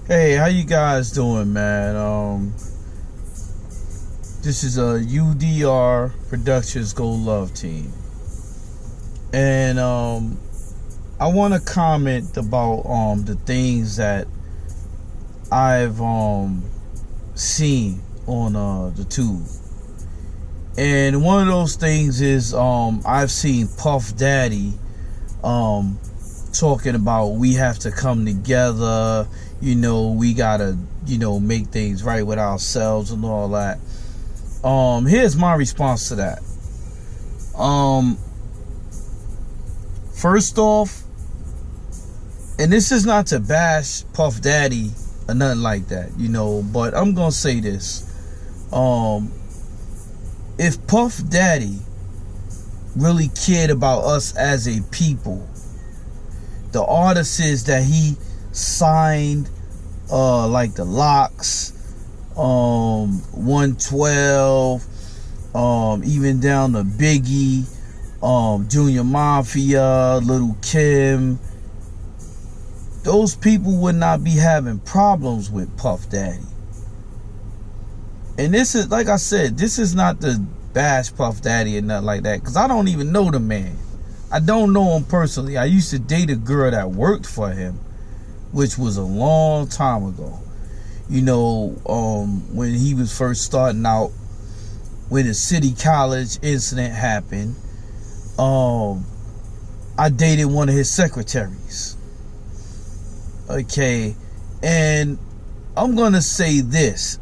Hey, how you guys doing, man? This is a UD.R Productions Go Love team, and I want to comment about the things that I've seen on the tube, and one of those things is I've seen Puff Daddy talking about we have to come together. We gotta make things right with ourselves and all that. Here's my response to that. First off, and this is not to bash Puff Daddy or nothing like that, but I'm gonna say this. If Puff Daddy really cared about us as a people, the artists that he signed, like the Locks, 112, even down to Biggie, Junior Mafia, Little Kim, those people would not be having problems with Puff Daddy. And this is, like I said, this is not to bash Puff Daddy or nothing like that, because I don't even know the man. I don't know him personally. I used to date a girl that worked for him, which was a long time ago. When he was first starting out, when the City College incident happened, I dated one of his secretaries. Okay, and I'm gonna say this.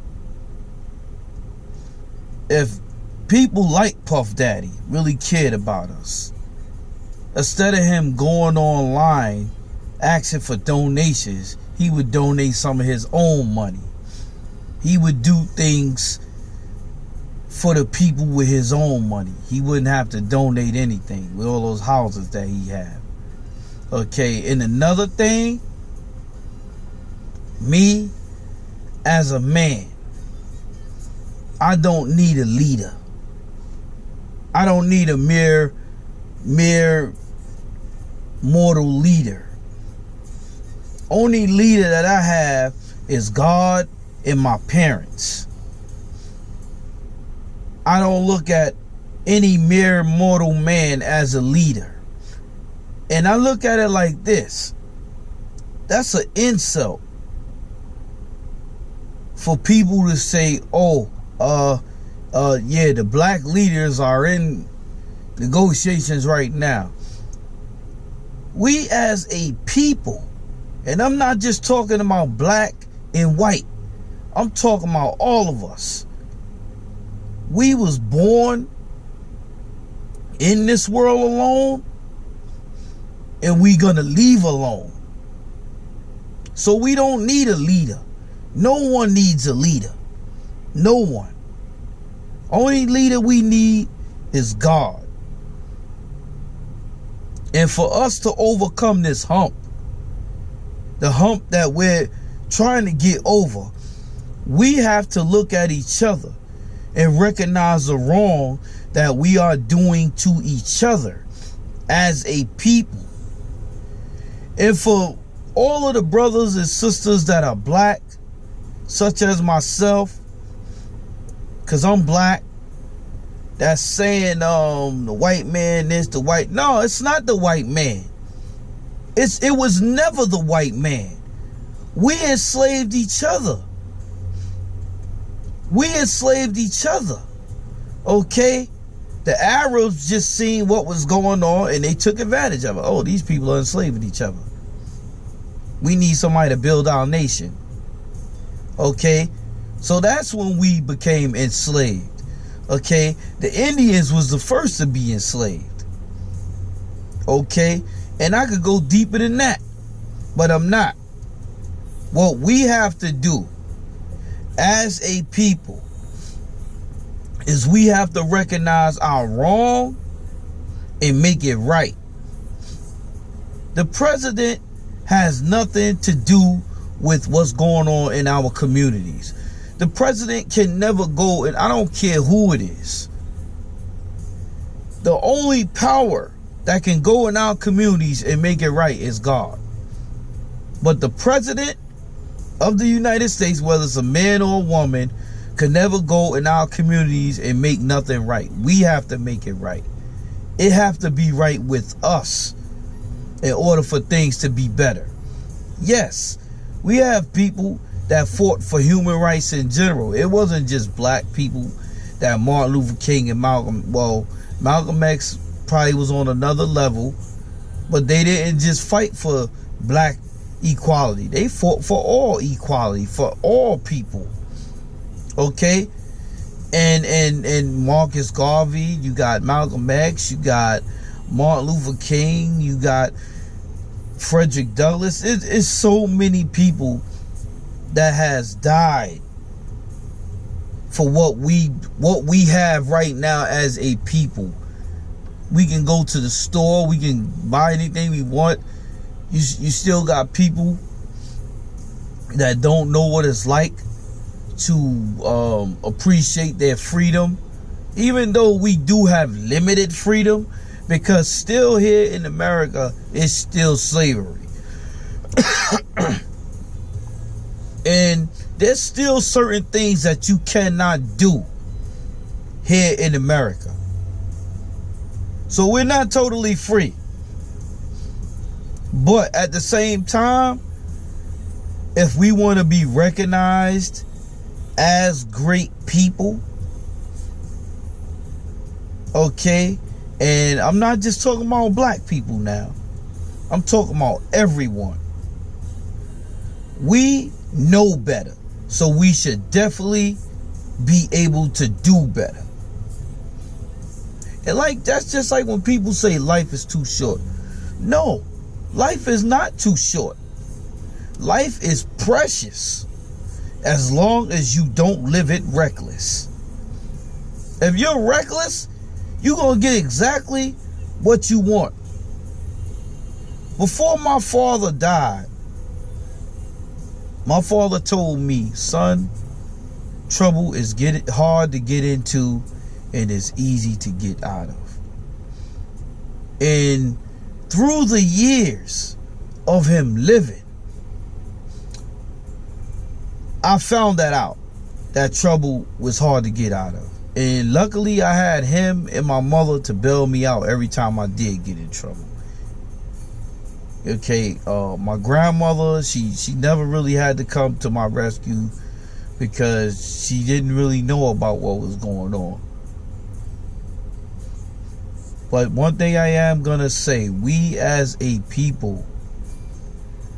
If people like Puff Daddy really cared about us, instead of him going online asking for donations, he would donate some of his own money. He would do things for the people with his own money. He wouldn't have to donate anything with all those houses that he had. Okay, and another thing, me as a man, I don't need a leader. I don't need a mere mortal leader. Only leader that I have is God and my parents. I don't look at any mere mortal man as a leader. And I look at it like this. That's an insult for people to say, yeah, the black leaders are in negotiations right now. We as a people, and I'm not just talking about black and white, I'm talking about all of us. We was born in this world alone, and we gonna leave alone. So we don't need a leader. No one needs a leader. No one. Only leader we need is God. And for us to overcome this hump, the hump that we're trying to get over, we have to look at each other and recognize the wrong that we are doing to each other as a people. And for all of the brothers and sisters that are black, such as myself, because I'm black, that's saying the white man is the white. No, it's not the white man. It was never the white man. We enslaved each other. We enslaved each other. Okay? The Arabs just seen what was going on and they took advantage of it. Oh, these people are enslaving each other. We need somebody to build our nation. Okay? So that's when we became enslaved. Okay? The Indians was the first to be enslaved. Okay? And I could go deeper than that, but I'm not. What we have to do as a people is we have to recognize our wrong and make it right. The president has nothing to do with what's going on in our communities. The president can never go, and I don't care who it is. The only power that can go in our communities and make it right is God. But the president of the United States, whether it's a man or a woman, could never go in our communities and make nothing right. We have to make it right. It have to be right with us in order for things to be better. Yes, we have people that fought for human rights in general. It wasn't just black people that Martin Luther King and Malcolm X probably was on another level, but they didn't just fight for black equality. They fought for all equality, for all people. Okay? And Marcus Garvey, you got Malcolm X, you got Martin Luther King, you got Frederick Douglass. It's so many people that has died for what we have right now as a people. We can go to the store, we can buy anything we want. You still got people that don't know what it's like to appreciate their freedom, even though we do have limited freedom, because still here in America it's still slavery. And there's still certain things that you cannot do here in America. So we're not totally free. But at the same time, if we want to be recognized as great people, okay, and I'm not just talking about black people now, I'm talking about everyone. We know better, so we should definitely be able to do better. And like, that's just like when people say life is too short. No, life is not too short. Life is precious as long as you don't live it reckless. If you're reckless, you're going to get exactly what you want. Before my father died, my father told me, son, trouble is hard to get into and it's easy to get out of. And through the years of him living, I found that out, that trouble was hard to get out of. And luckily I had him and my mother to bail me out every time I did get in trouble. Okay, my grandmother, she never really had to come to my rescue because she didn't really know about what was going on. But one thing I am gonna say, we as a people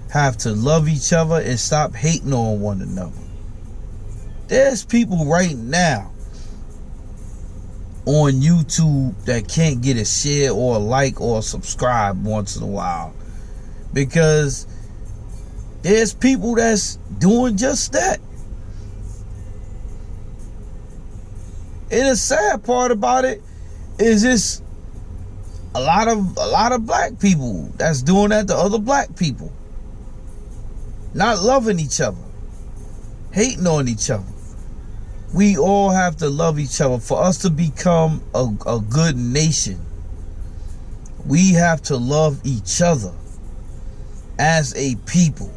have to love each other and stop hating on one another. There's people right now on YouTube that can't get a share or a like or a subscribe once in a while, because there's people that's doing just that. And the sad part about it is it's a lot of black people that's doing that to other black people, not loving each other, hating on each other. We all have to love each other. For us to become a good nation, we have to love each other as a people.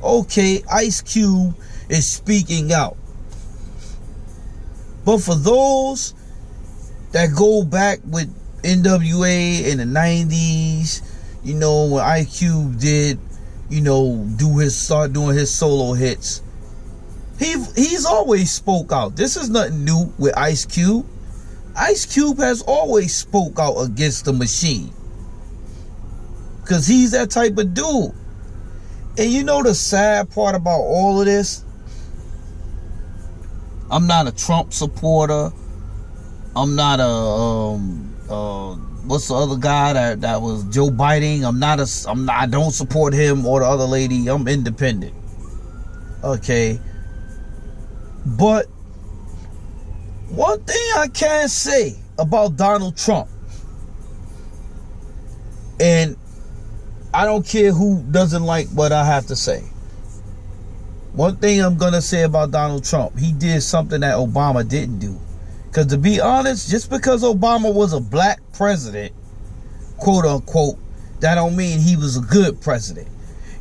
Okay, Ice Cube is speaking out. But for those that go back with NWA in the 90s, you know, when Ice Cube did, you know, start doing his solo hits, he's always spoke out. This is nothing new with Ice Cube. Ice Cube has always spoke out against the machine, because he's that type of dude. And you know the sad part about all of this? I'm not a Trump supporter. I'm not a what's the other guy that was Joe Biden? I don't support him or the other lady. I'm independent. Okay. But one thing I can say about Donald Trump, and I don't care who doesn't like what I have to say. One thing I'm going to say about Donald Trump, he did something that Obama didn't do. Because to be honest, just because Obama was a black president, quote unquote, that don't mean he was a good president.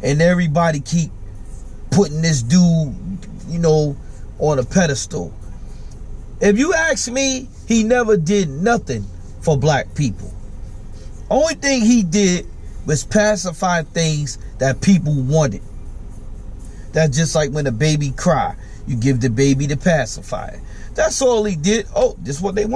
And everybody keep putting this dude, you know, on a pedestal. If you ask me, he never did nothing for black people. Only thing he did was pacify things that people wanted. That's just like when a baby cry, you give the baby the pacifier. That's all he did. Oh, this is what they want.